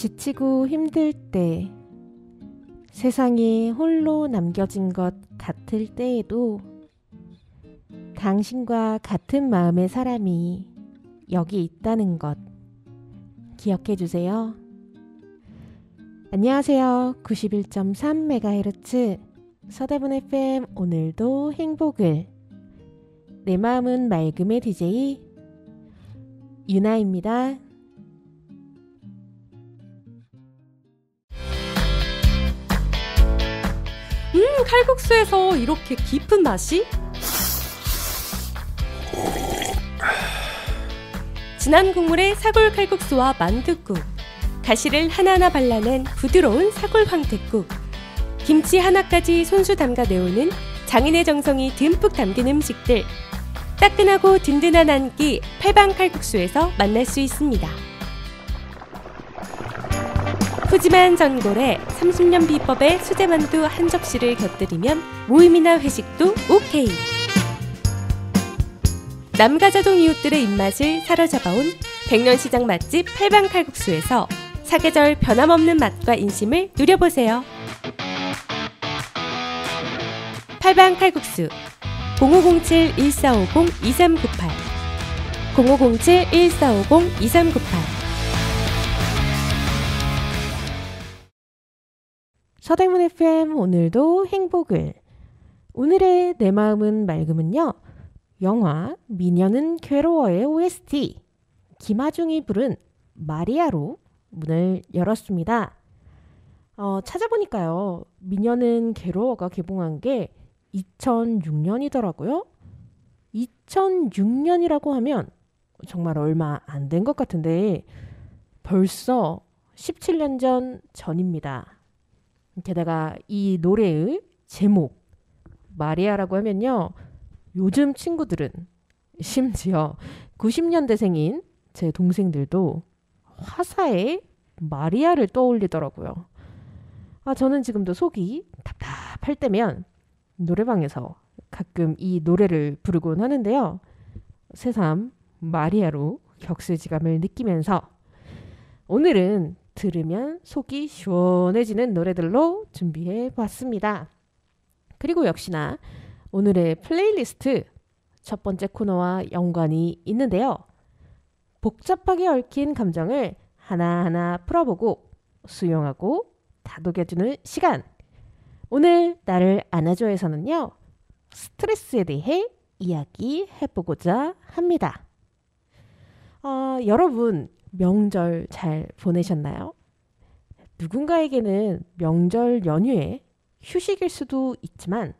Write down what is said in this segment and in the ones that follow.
지치고 힘들 때, 세상에 홀로 남겨진 것 같을 때에도 당신과 같은 마음의 사람이 여기 있다는 것 기억해 주세요. 안녕하세요. 91.3MHz 서대문 FM 오늘도 행복을, 내 마음은 맑음의 DJ 유나입니다. 칼국수에서 이렇게 깊은 맛이? 진한 국물의 사골 칼국수와 만둣국, 가시를 하나하나 발라낸 부드러운 사골 황태국, 김치 하나까지 손수 담가 내오는 장인의 정성이 듬뿍 담긴 음식들, 따끈하고 든든한 한 끼 팔방 칼국수에서 만날 수 있습니다. 푸짐한 전골에 30년 비법의 수제만두 한 접시를 곁들이면 모임이나 회식도 오케이. 남가자동 이웃들의 입맛을 사로잡아온 백년시장 맛집 팔방 칼국수에서 사계절 변함없는 맛과 인심을 누려보세요. 팔방 칼국수 0507-1450-2398 0507-1450-2398. 서대문 FM 오늘도 행복을, 오늘의 내 마음은 맑음은요, 영화 미녀는 괴로워의 OST 김하중이 부른 마리아로 문을 열었습니다. 찾아보니까요, 미녀는 괴로워가 개봉한 게 2006년이더라고요. 2006년이라고 하면 정말 얼마 안 된 것 같은데 벌써 17년 전입니다. 게다가 이 노래의 제목 마리아라고 하면요, 요즘 친구들은 심지어 90년대생인 제 동생들도 화사의 마리아를 떠올리더라고요. 저는 지금도 속이 답답할 때면 노래방에서 가끔 이 노래를 부르곤 하는데요. 새삼 마리아로 격세지감을 느끼면서 오늘은 들으면 속이 시원해지는 노래들로 준비해 봤습니다. 그리고 역시나 오늘의 플레이리스트 첫 번째 코너와 연관이 있는데요. 복잡하게 얽힌 감정을 하나하나 풀어보고 수용하고 다독여주는 시간. 오늘 나를 안아줘에서는요, 스트레스에 대해 이야기해보고자 합니다. 여러분 명절 잘 보내셨나요? 누군가에게는 명절 연휴에 휴식일 수도 있지만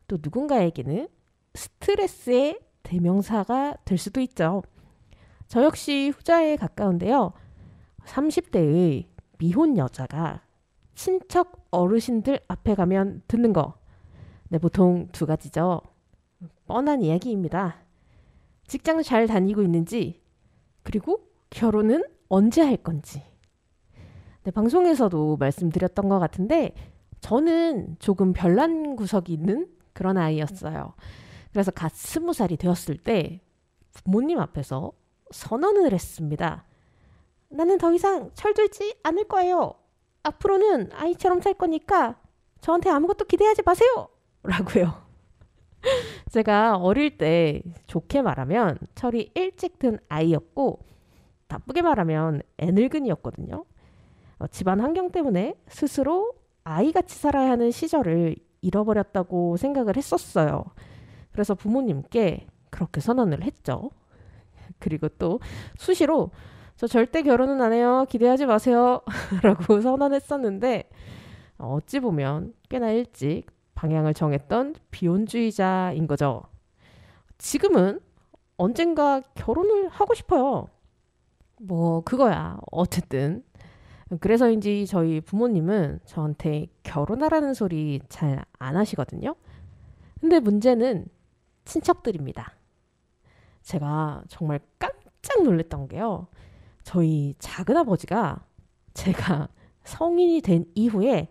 또 누군가에게는 스트레스의 대명사가 될 수도 있죠. 저 역시 후자에 가까운데요. 30대의 미혼 여자가 친척 어르신들 앞에 가면 듣는 거, 네, 보통 두 가지죠. 뻔한 이야기입니다. 직장 잘 다니고 있는지, 그리고 결혼은 언제 할 건지. 네, 방송에서도 말씀드렸던 것 같은데 저는 조금 별난 구석이 있는 그런 아이였어요. 그래서 갓 20살이 되었을 때 부모님 앞에서 선언을 했습니다. 나는 더 이상 철들지 않을 거예요. 앞으로는 아이처럼 살 거니까 저한테 아무것도 기대하지 마세요. 라고요. 제가 어릴 때 좋게 말하면 철이 일찍 든 아이였고, 나쁘게 말하면 애늙은이였거든요. 집안 환경 때문에 스스로 아이같이 살아야 하는 시절을 잃어버렸다고 생각을 했었어요. 그래서 부모님께 그렇게 선언을 했죠. 그리고 또 수시로 저 절대 결혼은 안 해요. 기대하지 마세요. 라고 선언했었는데 어찌 보면 꽤나 일찍 방향을 정했던 비혼주의자인 거죠. 지금은 언젠가 결혼을 하고 싶어요. 그거야. 어쨌든 그래서인지 저희 부모님은 저한테 결혼하라는 소리 잘 안 하시거든요. 근데 문제는 친척들입니다. 제가 정말 깜짝 놀랐던 게요, 저희 작은아버지가 제가 성인이 된 이후에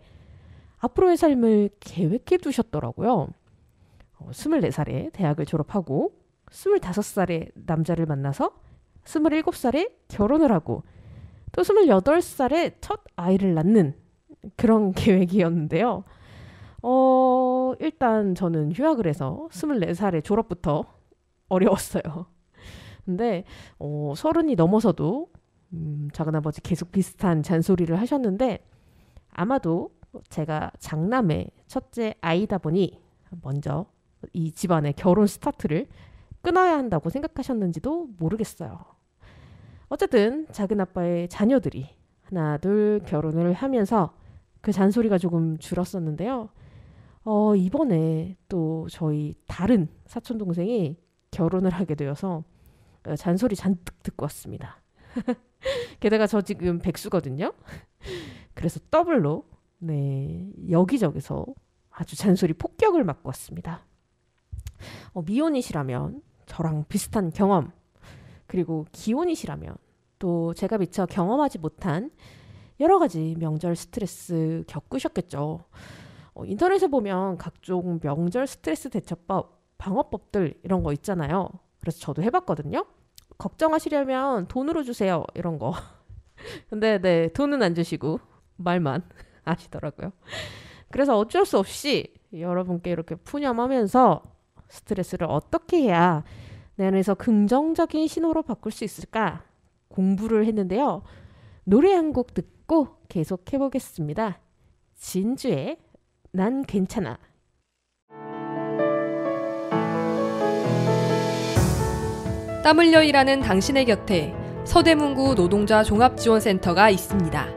앞으로의 삶을 계획해 두셨더라고요. 24살에 대학을 졸업하고 25살에 남자를 만나서 27살에 결혼을 하고 또 28살에 첫 아이를 낳는 그런 계획이었는데요. 일단 저는 휴학을 해서 24살에 졸업부터 어려웠어요. 근데 30이 넘어서도 작은아버지 계속 비슷한 잔소리를 하셨는데 아마도 제가 장남의 첫째 아이다 보니 먼저 이 집안의 결혼 스타트를 끊어야 한다고 생각하셨는지도 모르겠어요. 어쨌든 작은아빠의 자녀들이 하나 둘 결혼을 하면서 그 잔소리가 조금 줄었었는데요. 이번에 또 저희 다른 사촌동생이 결혼을 하게 되어서 잔소리 잔뜩 듣고 왔습니다. 게다가 저 지금 백수거든요. 그래서 더블로 여기저기서 아주 잔소리 폭격을 맞고 왔습니다. 미혼이시라면 저랑 비슷한 경험, 그리고 기혼이시라면 또 제가 미처 경험하지 못한 여러 가지 명절 스트레스 겪으셨겠죠. 인터넷에 보면 각종 명절 스트레스 대처법, 방어법들 이런 거 있잖아요. 그래서 저도 해봤거든요. 걱정하시려면 돈으로 주세요 이런 거. 근데 돈은 안 주시고 말만 하시더라고요. 그래서 어쩔 수 없이 여러분께 이렇게 푸념하면서 스트레스를 어떻게 해야 내 안에서 긍정적인 신호로 바꿀 수 있을까 공부를 했는데요. 노래 한 곡 듣고 계속 해보겠습니다. 진주의 난 괜찮아. 땀 흘려 일하는 당신의 곁에 서대문구 노동자 종합지원센터가 있습니다.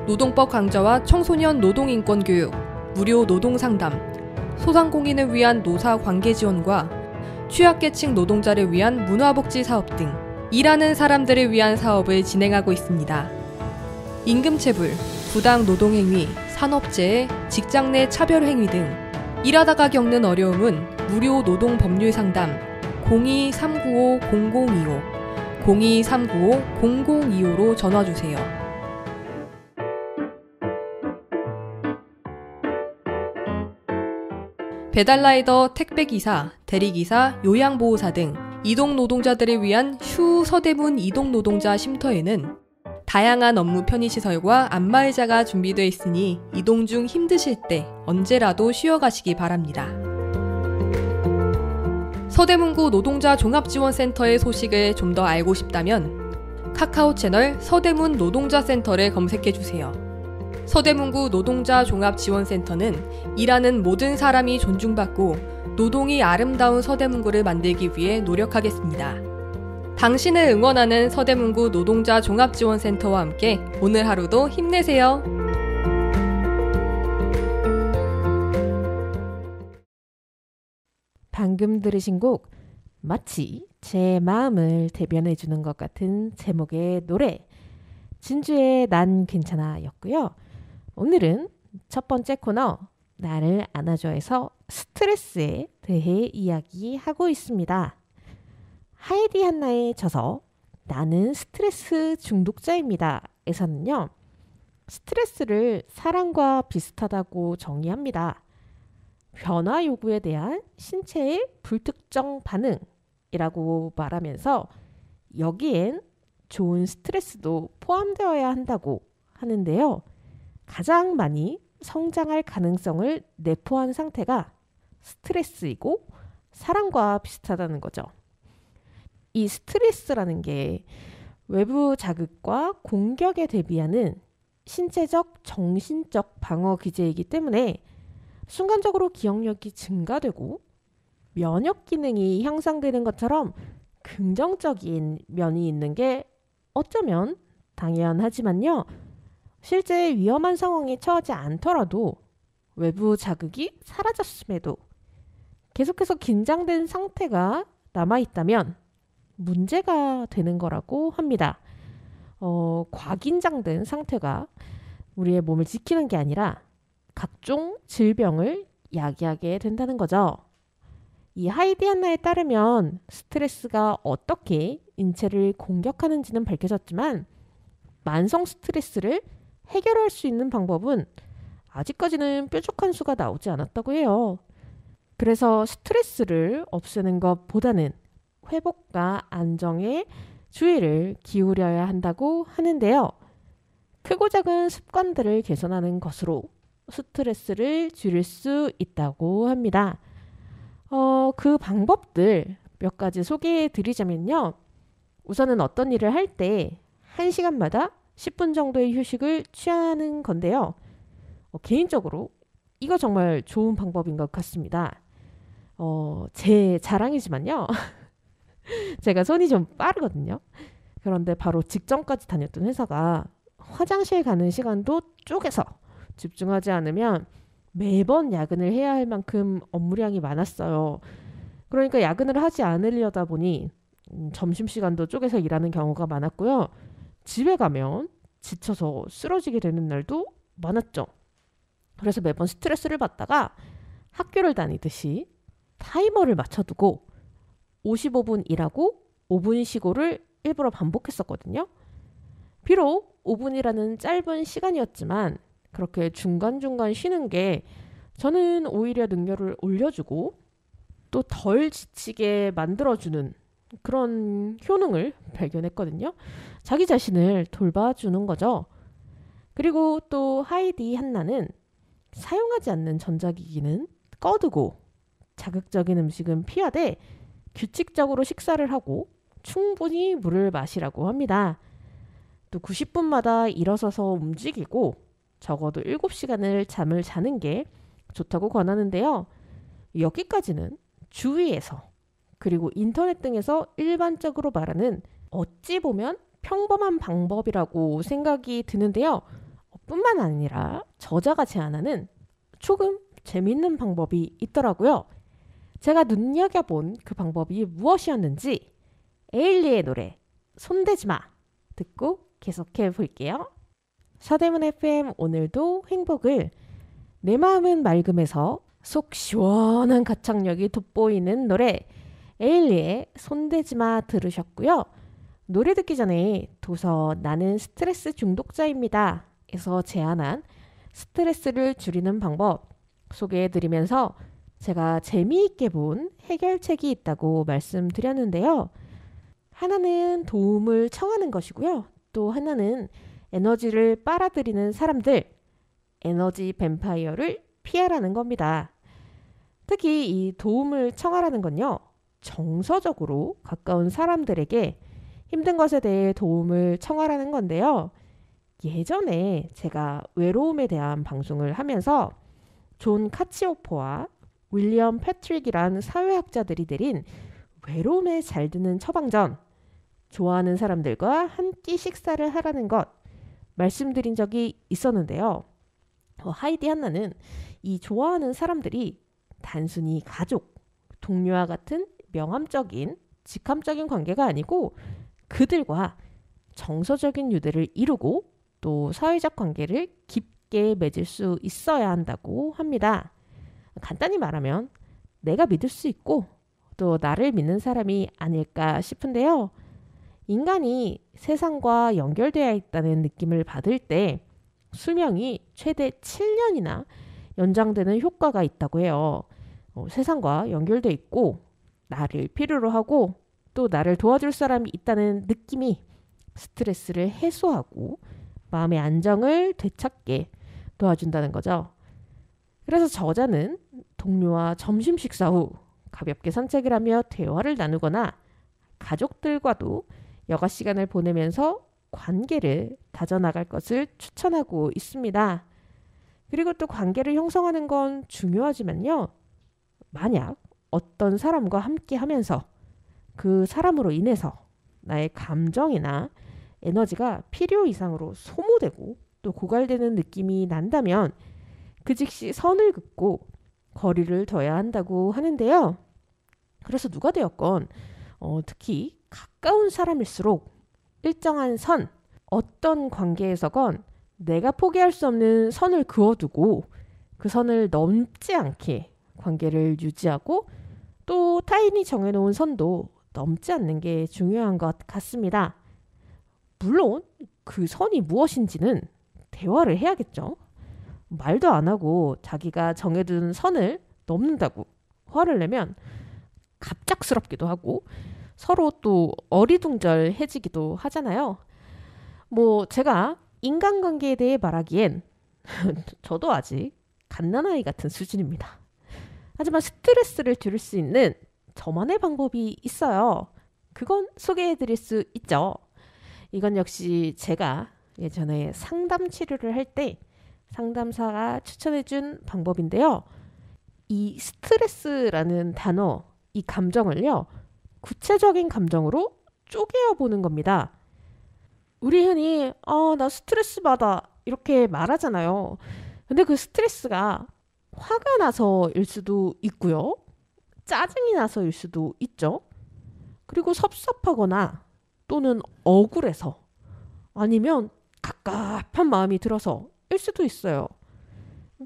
노동법 강좌와 청소년 노동인권 교육, 무료 노동상담, 소상공인을 위한 노사 관계 지원과 취약계층 노동자를 위한 문화복지 사업 등 일하는 사람들을 위한 사업을 진행하고 있습니다. 임금체불, 부당 노동행위, 산업재해, 직장 내 차별행위 등 일하다가 겪는 어려움은 무료 노동법률 상담 02-395-0025, 02-395-0025로 전화주세요. 배달라이더, 택배기사, 대리기사, 요양보호사 등 이동노동자들을 위한 슈 서대문 이동노동자 쉼터에는 다양한 업무 편의시설과 안마의자가 준비되어 있으니 이동 중 힘드실 때 언제라도 쉬어가시기 바랍니다. 서대문구 노동자 종합지원센터의 소식을 좀 더 알고 싶다면 카카오 채널 서대문 노동자센터를 검색해주세요. 서대문구 노동자 종합지원센터는 일하는 모든 사람이 존중받고 노동이 아름다운 서대문구를 만들기 위해 노력하겠습니다. 당신을 응원하는 서대문구 노동자 종합지원센터와 함께 오늘 하루도 힘내세요. 방금 들으신 곡 마치 제 마음을 대변해주는 것 같은 제목의 노래 진주의 난 괜찮아 였고요. 오늘은 첫 번째 코너 나를 안아줘에서 스트레스에 대해 이야기하고 있습니다. 하이디 한나의 저서 나는 스트레스 중독자입니다 에서는요. 스트레스를 사랑과 비슷하다고 정의합니다. 변화 요구에 대한 신체의 불특정 반응이라고 말하면서 여기엔 좋은 스트레스도 포함되어야 한다고 하는데요. 가장 많이 성장할 가능성을 내포한 상태가 스트레스이고 사랑과 비슷하다는 거죠. 이 스트레스라는 게 외부 자극과 공격에 대비하는 신체적, 정신적 방어 기제이기 때문에 순간적으로 기억력이 증가되고 면역 기능이 향상되는 것처럼 긍정적인 면이 있는 게 어쩌면 당연하지만요. 실제 위험한 상황에 처하지 않더라도 외부 자극이 사라졌음에도 계속해서 긴장된 상태가 남아있다면 문제가 되는 거라고 합니다. 과긴장된 상태가 우리의 몸을 지키는 게 아니라 각종 질병을 야기하게 된다는 거죠. 이 하이디 한나에 따르면 스트레스가 어떻게 인체를 공격하는지는 밝혀졌지만 만성 스트레스를 해결할 수 있는 방법은 아직까지는 뾰족한 수가 나오지 않았다고 해요. 그래서 스트레스를 없애는 것보다는 회복과 안정에 주의를 기울여야 한다고 하는데요. 크고 작은 습관들을 개선하는 것으로 스트레스를 줄일 수 있다고 합니다. 그 방법들 몇 가지 소개해 드리자면요. 우선은 어떤 일을 할 때 1시간마다 10분 정도의 휴식을 취하는 건데요. 개인적으로 이거 정말 좋은 방법인 것 같습니다. 제 자랑이지만요. 제가 손이 좀 빠르거든요. 그런데 바로 직전까지 다녔던 회사가 화장실 가는 시간도 쪼개서 집중하지 않으면 매번 야근을 해야 할 만큼 업무량이 많았어요. 그러니까 야근을 하지 않으려다 보니 점심시간도 쪼개서 일하는 경우가 많았고요. 집에 가면 지쳐서 쓰러지게 되는 날도 많았죠. 그래서 매번 스트레스를 받다가 학교를 다니듯이 타이머를 맞춰두고 55분 일하고 5분 쉬고를 일부러 반복했었거든요. 비록 5분이라는 짧은 시간이었지만 그렇게 중간중간 쉬는 게 저는 오히려 능률을 올려주고 또 덜 지치게 만들어주는 그런 효능을 발견했거든요. 자기 자신을 돌봐주는 거죠. 그리고 또 하이디 한나는 사용하지 않는 전자기기는 꺼두고 자극적인 음식은 피하되 규칙적으로 식사를 하고 충분히 물을 마시라고 합니다. 또 90분마다 일어서서 움직이고 적어도 7시간을 잠을 자는 게 좋다고 권하는데요. 여기까지는 주위에서 그리고 인터넷 등에서 일반적으로 말하는 어찌 보면 평범한 방법이라고 생각이 드는데요. 뿐만 아니라 저자가 제안하는 조금 재밌는 방법이 있더라고요. 제가 눈여겨본 그 방법이 무엇이었는지 에일리의 노래 손대지마 듣고 계속해 볼게요. 서대문 FM 오늘도 행복을 내 마음은 맑음에서 속 시원한 가창력이 돋보이는 노래 에일리의 손대지마 들으셨고요. 노래 듣기 전에 도서 나는 스트레스 중독자입니다 에서 제안한 스트레스를 줄이는 방법 소개해드리면서 제가 재미있게 본 해결책이 있다고 말씀드렸는데요. 하나는 도움을 청하는 것이고요. 또 하나는 에너지를 빨아들이는 사람들, 에너지 뱀파이어를 피하라는 겁니다. 특히 이 도움을 청하라는 건요. 정서적으로 가까운 사람들에게 힘든 것에 대해 도움을 청하라는 건데요. 예전에 제가 외로움에 대한 방송을 하면서 존 카치오퍼와 윌리엄 패트릭이란 사회학자들이 내린 외로움에 잘 드는 처방전, 좋아하는 사람들과 한 끼 식사를 하라는 것 말씀드린 적이 있었는데요. 하이디 한나는 이 좋아하는 사람들이 단순히 가족, 동료와 같은 명함적인, 직함적인 관계가 아니고 그들과 정서적인 유대를 이루고 또 사회적 관계를 깊게 맺을 수 있어야 한다고 합니다. 간단히 말하면 내가 믿을 수 있고 또 나를 믿는 사람이 아닐까 싶은데요. 인간이 세상과 연결되어 있다는 느낌을 받을 때 수명이 최대 7년이나 연장되는 효과가 있다고 해요. 세상과 연결돼 있고 나를 필요로 하고 또 나를 도와줄 사람이 있다는 느낌이 스트레스를 해소하고 마음의 안정을 되찾게 도와준다는 거죠. 그래서 저자는 동료와 점심 식사 후 가볍게 산책을 하며 대화를 나누거나 가족들과도 여가 시간을 보내면서 관계를 다져나갈 것을 추천하고 있습니다. 그리고 또 관계를 형성하는 건 중요하지만요. 만약 어떤 사람과 함께 하면서 그 사람으로 인해서 나의 감정이나 에너지가 필요 이상으로 소모되고 또 고갈되는 느낌이 난다면 그 즉시 선을 긋고 거리를 둬야 한다고 하는데요. 그래서 누가 되었건 특히 가까운 사람일수록 일정한 선, 어떤 관계에서건 내가 포기할 수 없는 선을 그어두고 그 선을 넘지 않게 관계를 유지하고 또 타인이 정해놓은 선도 넘지 않는 게 중요한 것 같습니다. 물론 그 선이 무엇인지는 대화를 해야겠죠. 말도 안 하고 자기가 정해둔 선을 넘는다고 화를 내면 갑작스럽기도 하고 서로 또 어리둥절해지기도 하잖아요. 뭐 제가 인간관계에 대해 말하기엔 저도 아직 갓난아이 같은 수준입니다. 하지만 스트레스를 줄일 수 있는 저만의 방법이 있어요. 그건 소개해드릴 수 있죠. 이건 역시 제가 예전에 상담 치료를 할 때 상담사가 추천해준 방법인데요. 이 스트레스라는 단어, 이 감정을요, 구체적인 감정으로 쪼개어 보는 겁니다. 우리 흔히 나 스트레스 받아 이렇게 말하잖아요. 근데 그 스트레스가 화가 나서일 수도 있고요. 짜증이 나서일 수도 있죠. 그리고 섭섭하거나 또는 억울해서 아니면 갑갑한 마음이 들어서일 수도 있어요.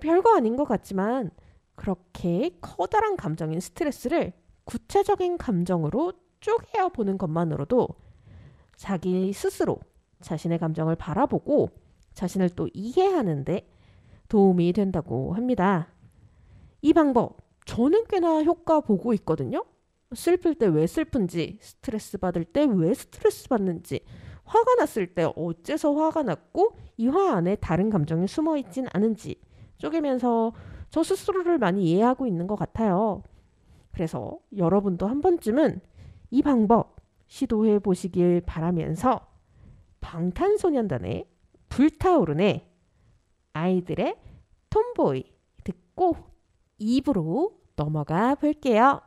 별거 아닌 것 같지만 그렇게 커다란 감정인 스트레스를 구체적인 감정으로 쪼개어 보는 것만으로도 자기 스스로 자신의 감정을 바라보고 자신을 또 이해하는데 도움이 된다고 합니다. 이 방법 저는 꽤나 효과 보고 있거든요. 슬플 때 왜 슬픈지, 스트레스 받을 때 왜 스트레스 받는지, 화가 났을 때 어째서 화가 났고 이 화 안에 다른 감정이 숨어 있진 않은지 쪼개면서 저 스스로를 많이 이해하고 있는 것 같아요. 그래서 여러분도 한 번쯤은 이 방법 시도해 보시길 바라면서 방탄소년단의 불타오르네, 아이들의 톰보이 듣고 2부로 넘어가 볼게요.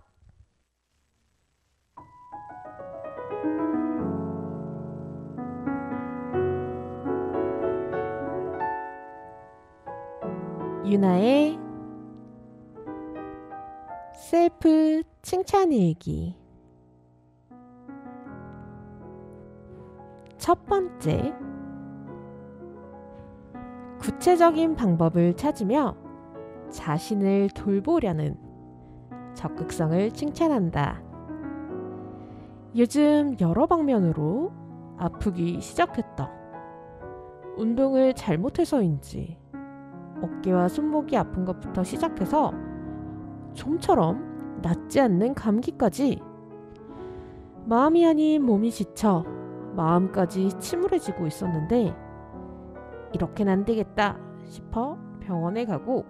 유나의 셀프 칭찬일기. 첫 번째, 구체적인 방법을 찾으며 자신을 돌보려는 적극성을 칭찬한다. 요즘 여러 방면으로 아프기 시작했다. 운동을 잘못해서인지 어깨와 손목이 아픈 것부터 시작해서 좀처럼 낫지 않는 감기까지, 마음이 아닌 몸이 지쳐 마음까지 침울해지고 있었는데 이렇게는 안 되겠다 싶어 병원에 가고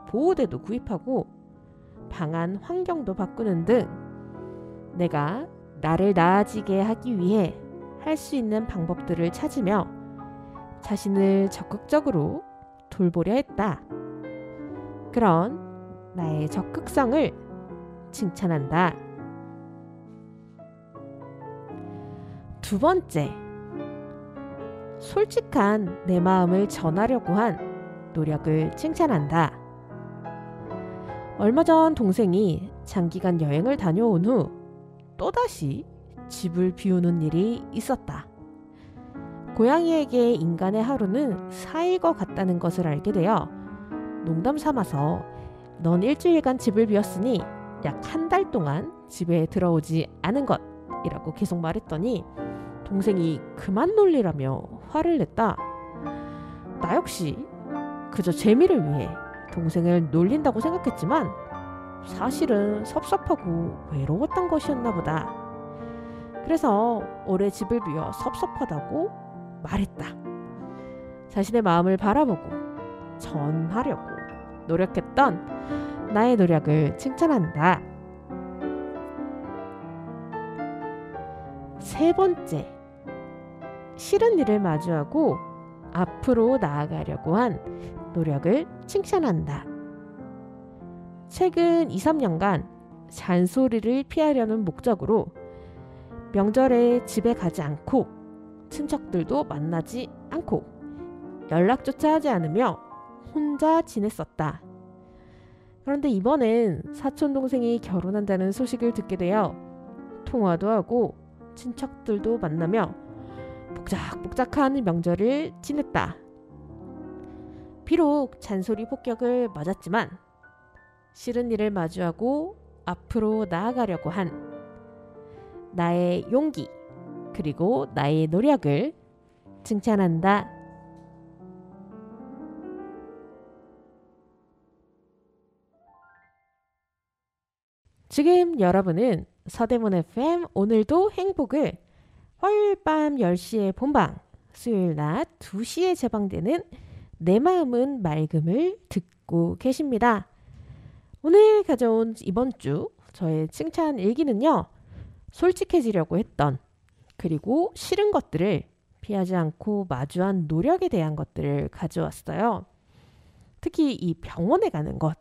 보호대도 구입하고 방안 환경도 바꾸는 등 내가 나를 나아지게 하기 위해 할 수 있는 방법들을 찾으며 자신을 적극적으로 돌보려 했다. 그런 나의 적극성을 칭찬한다. 두 번째, 솔직한 내 마음을 전하려고 한 노력을 칭찬한다. 얼마 전 동생이 장기간 여행을 다녀온 후 또다시 집을 비우는 일이 있었다. 고양이에게 인간의 하루는 4일 것 같다는 것을 알게 되어 농담 삼아서 넌 일주일간 집을 비웠으니 약 한 달 동안 집에 들어오지 않은 것이라고 계속 말했더니 동생이 그만 놀리라며 화를 냈다. 나 역시 그저 재미를 위해 동생을 놀린다고 생각했지만 사실은 섭섭하고 외로웠던 것이었나 보다. 그래서 올해 집을 비워 섭섭하다고 말했다. 자신의 마음을 바라보고 전하려고 노력했던 나의 노력을 칭찬한다. 세 번째, 싫은 일을 마주하고 앞으로 나아가려고 한 노력을 칭찬한다. 최근 2, 3년간 잔소리를 피하려는 목적으로 명절에 집에 가지 않고 친척들도 만나지 않고 연락조차 하지 않으며 혼자 지냈었다. 그런데 이번엔 사촌 동생이 결혼한다는 소식을 듣게 되어 통화도 하고 친척들도 만나며 복작복작한 명절을 지냈다. 비록 잔소리 폭격을 맞았지만 싫은 일을 마주하고 앞으로 나아가려고 한 나의 용기 그리고 나의 노력을 칭찬한다. 지금 여러분은 서대문 FM 오늘도 행복을 화요일 밤 10시에 본방, 수요일 낮 2시에 재방되는 내 마음은 맑음을 듣고 계십니다. 오늘 가져온 이번 주 저의 칭찬 일기는요. 솔직해지려고 했던 그리고 싫은 것들을 피하지 않고 마주한 노력에 대한 것들을 가져왔어요. 특히 이 병원에 가는 것.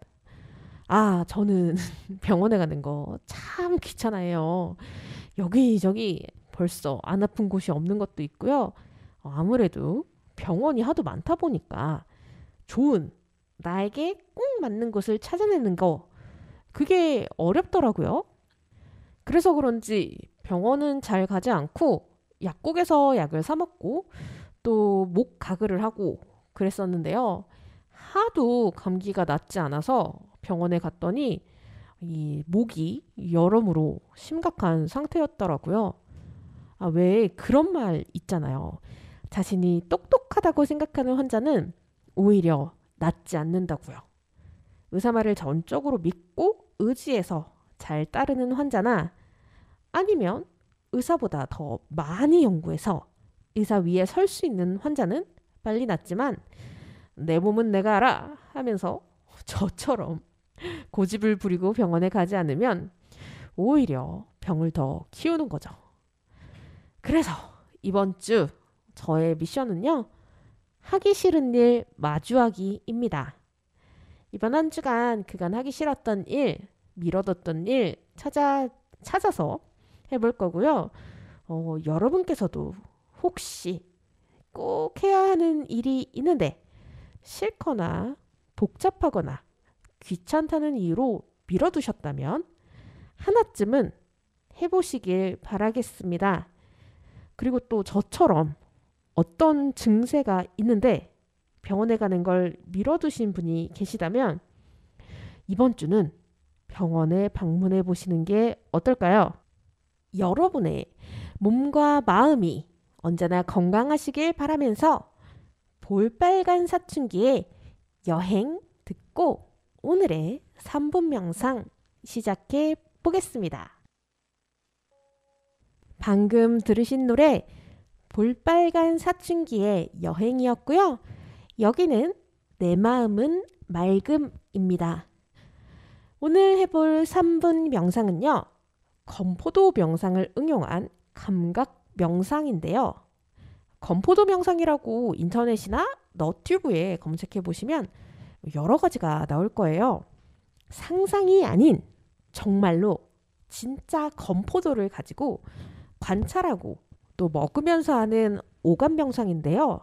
저는 병원에 가는 거 참 귀찮아해요. 여기저기 벌써 안 아픈 곳이 없는 것도 있고요. 아무래도 병원이 하도 많다 보니까 좋은 나에게 꼭 맞는 곳을 찾아내는 거 그게 어렵더라고요. 그래서 그런지 병원은 잘 가지 않고 약국에서 약을 사 먹고 또 목 가글을 하고 그랬었는데요. 하도 감기가 낫지 않아서 병원에 갔더니 이 목이 여러모로 심각한 상태였더라고요. 왜 그런 말 있잖아요. 자신이 똑똑하다고 생각하는 환자는 오히려 낫지 않는다고요. 의사 말을 전적으로 믿고 의지해서 잘 따르는 환자나 아니면 의사보다 더 많이 연구해서 의사 위에 설 수 있는 환자는 빨리 낫지만 내 몸은 내가 알아 하면서 저처럼 고집을 부리고 병원에 가지 않으면 오히려 병을 더 키우는 거죠. 그래서 이번 주 저의 미션은요. 하기 싫은 일 마주하기입니다. 이번 한 주간 그간 하기 싫었던 일, 미뤄뒀던 일 찾아서 해볼 거고요. 여러분께서도 혹시 꼭 해야 하는 일이 있는데 싫거나 복잡하거나 귀찮다는 이유로 미뤄두셨다면 하나쯤은 해보시길 바라겠습니다. 그리고 또 저처럼 어떤 증세가 있는데 병원에 가는 걸 미뤄두신 분이 계시다면 이번 주는 병원에 방문해 보시는 게 어떨까요? 여러분의 몸과 마음이 언제나 건강하시길 바라면서 볼빨간 사춘기의 여행 듣고 오늘의 3분 명상 시작해 보겠습니다. 방금 들으신 노래 볼빨간 사춘기의 여행이었고요. 여기는 내 마음은 맑음입니다. 오늘 해볼 3분 명상은요. 건포도 명상을 응용한 감각 명상인데요. 건포도 명상이라고 인터넷이나 너튜브에 검색해 보시면 여러 가지가 나올 거예요. 상상이 아닌 정말로 진짜 건포도를 가지고 관찰하고 또 먹으면서 하는 오감 명상인데요.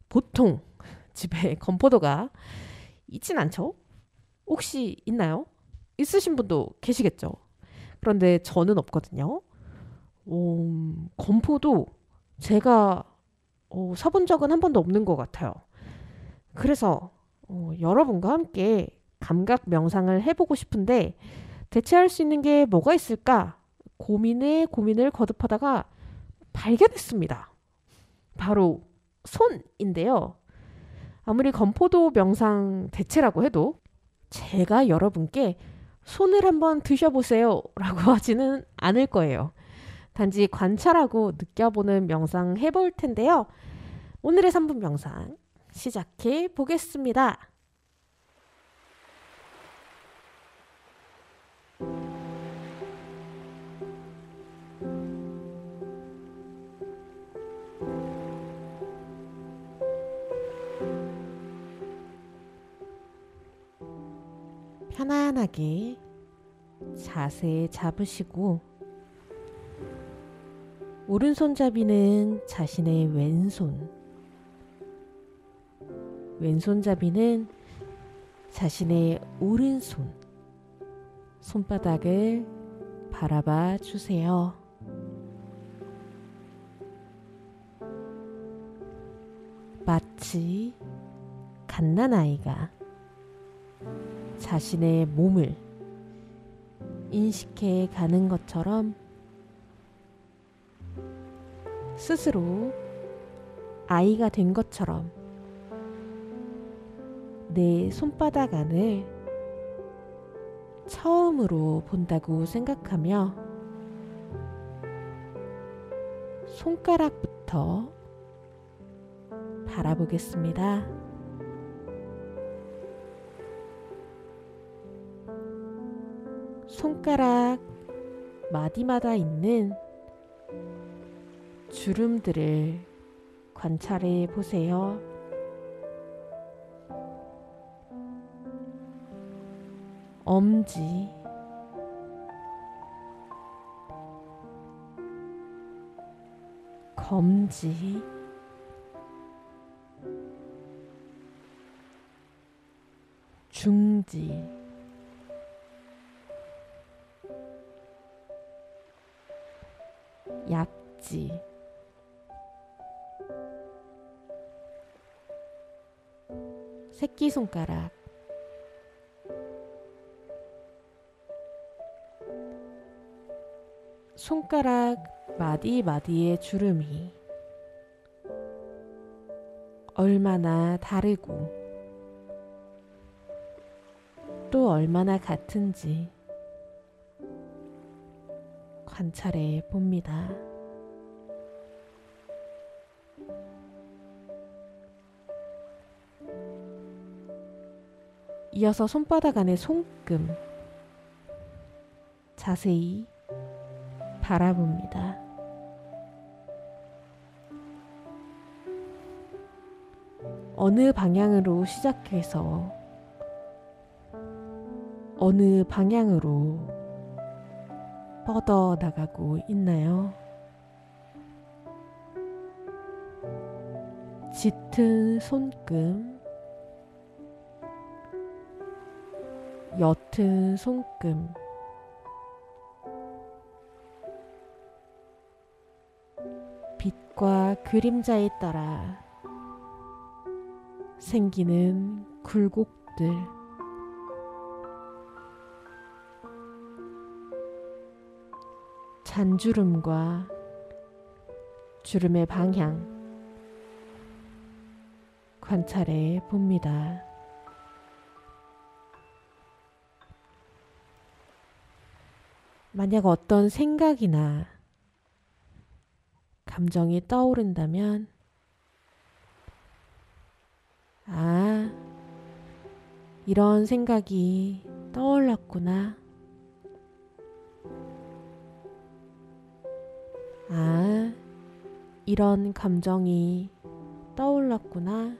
보통 집에 건포도가 있진 않죠? 혹시 있나요? 있으신 분도 계시겠죠? 그런데 저는 없거든요. 건포도 제가 사본 적은 한 번도 없는 것 같아요. 그래서 여러분과 함께 감각 명상을 해보고 싶은데 대체 할 수 있는 게 뭐가 있을까 고민을 거듭하다가 발견했습니다. 바로 손인데요. 아무리 건포도 명상 대체라고 해도 제가 여러분께 손을 한번 드셔보세요 라고 하지는 않을 거예요. 단지 관찰하고 느껴보는 명상 해볼 텐데요. 오늘의 3분 명상 시작해 보겠습니다. 편안하게 자세 잡으시고 오른손잡이는 자신의 왼손잡이는 자신의 오른손 손바닥을 바라봐 주세요. 마치 갓난아이가 자신의 몸을 인식해 가는 것처럼 스스로 아이가 된 것처럼 내 손바닥 안을 처음으로 본다고 생각하며 손가락부터 바라보겠습니다. 손가락 마디마다 있는 주름들을 관찰해 보세요. 엄지, 검지, 중지, 약지, 새끼손가락, 손가락 마디마디의 주름이 얼마나 다르고 또 얼마나 같은지 관찰해 봅니다. 이어서 손바닥 안의 손금 자세히 바라봅니다. 어느 방향으로 시작해서 어느 방향으로 뻗어 나가고 있나요? 짙은 손금, 옅은 손금, 빛과 그림자에 따라 생기는 굴곡들, 잔주름과 주름의 방향 관찰해 봅니다. 만약 어떤 생각이나 감정이 떠오른다면 이런 생각이 떠올랐구나. 이런 감정이 떠올랐구나.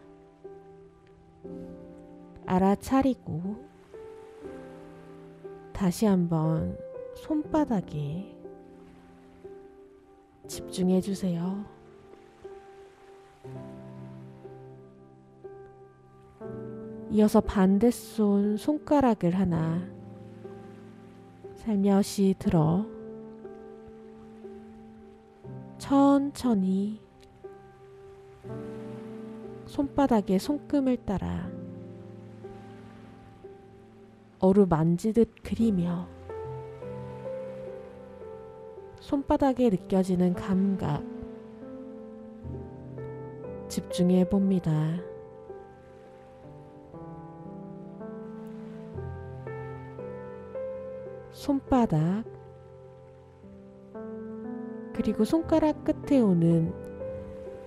알아차리고 다시 한번 손바닥에 집중해 주세요. 이어서 반대손 손가락을 하나 살며시 들어 천천히 손바닥에 손금을 따라 어루만지듯 그리며 손바닥에 느껴지는 감각 집중해 봅니다. 손바닥 그리고 손가락 끝에 오는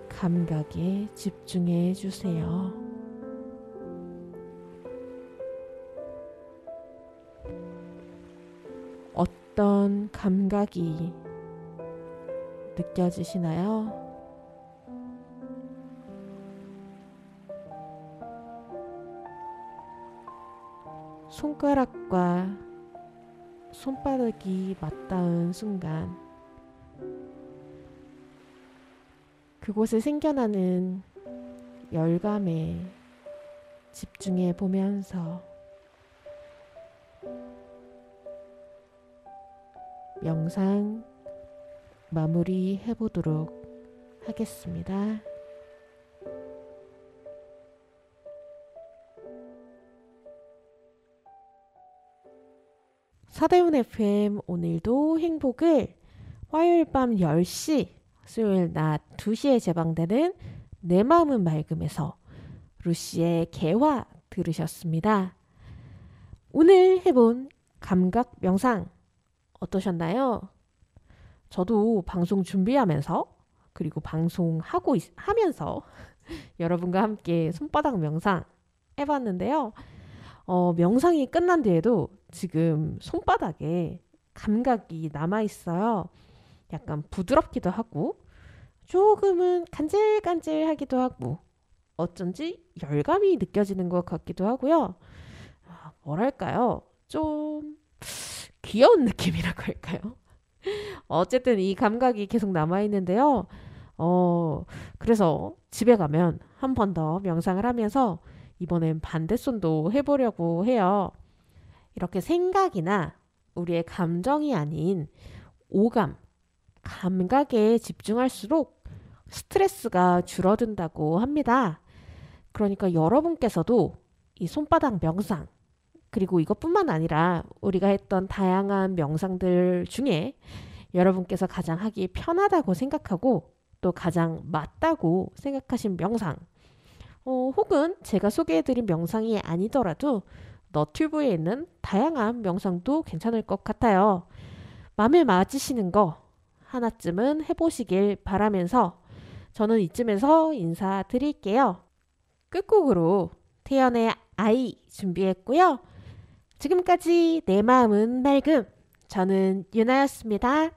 감각에 집중해 주세요. 어떤 감각이 느껴지시나요? 손가락과 손바닥이 맞닿은 순간 그곳에 생겨나는 열감에 집중해 보면서 명상 마무리 해보도록 하겠습니다. 사대문 FM 오늘도 행복을 화요일 밤 10시 수요일 낮 2시에 재방되는 내 마음은 맑음에서 루시의 개화 들으셨습니다. 오늘 해본 감각 명상 어떠셨나요? 저도 방송 준비하면서 그리고 하면서 여러분과 함께 손바닥 명상 해봤는데요. 명상이 끝난 뒤에도 지금 손바닥에 감각이 남아있어요. 약간 부드럽기도 하고 조금은 간질간질하기도 하고 어쩐지 열감이 느껴지는 것 같기도 하고요. 뭐랄까요? 좀 귀여운 느낌이라고 할까요? 어쨌든 이 감각이 계속 남아있는데요. 그래서 집에 가면 한 번 더 명상을 하면서 이번엔 반대손도 해보려고 해요. 이렇게 생각이나 우리의 감정이 아닌 오감, 감각에 집중할수록 스트레스가 줄어든다고 합니다. 그러니까 여러분께서도 이 손바닥 명상, 그리고 이것뿐만 아니라 우리가 했던 다양한 명상들 중에 여러분께서 가장 하기 편하다고 생각하고 또 가장 맞다고 생각하신 명상, 혹은 제가 소개해드린 명상이 아니더라도 너튜브에 있는 다양한 명상도 괜찮을 것 같아요. 마음에 맞으시는 거 하나쯤은 해보시길 바라면서 저는 이쯤에서 인사드릴게요. 끝곡으로 태연의 아이 준비했고요. 지금까지 내 마음은 맑음. 저는 유나였습니다.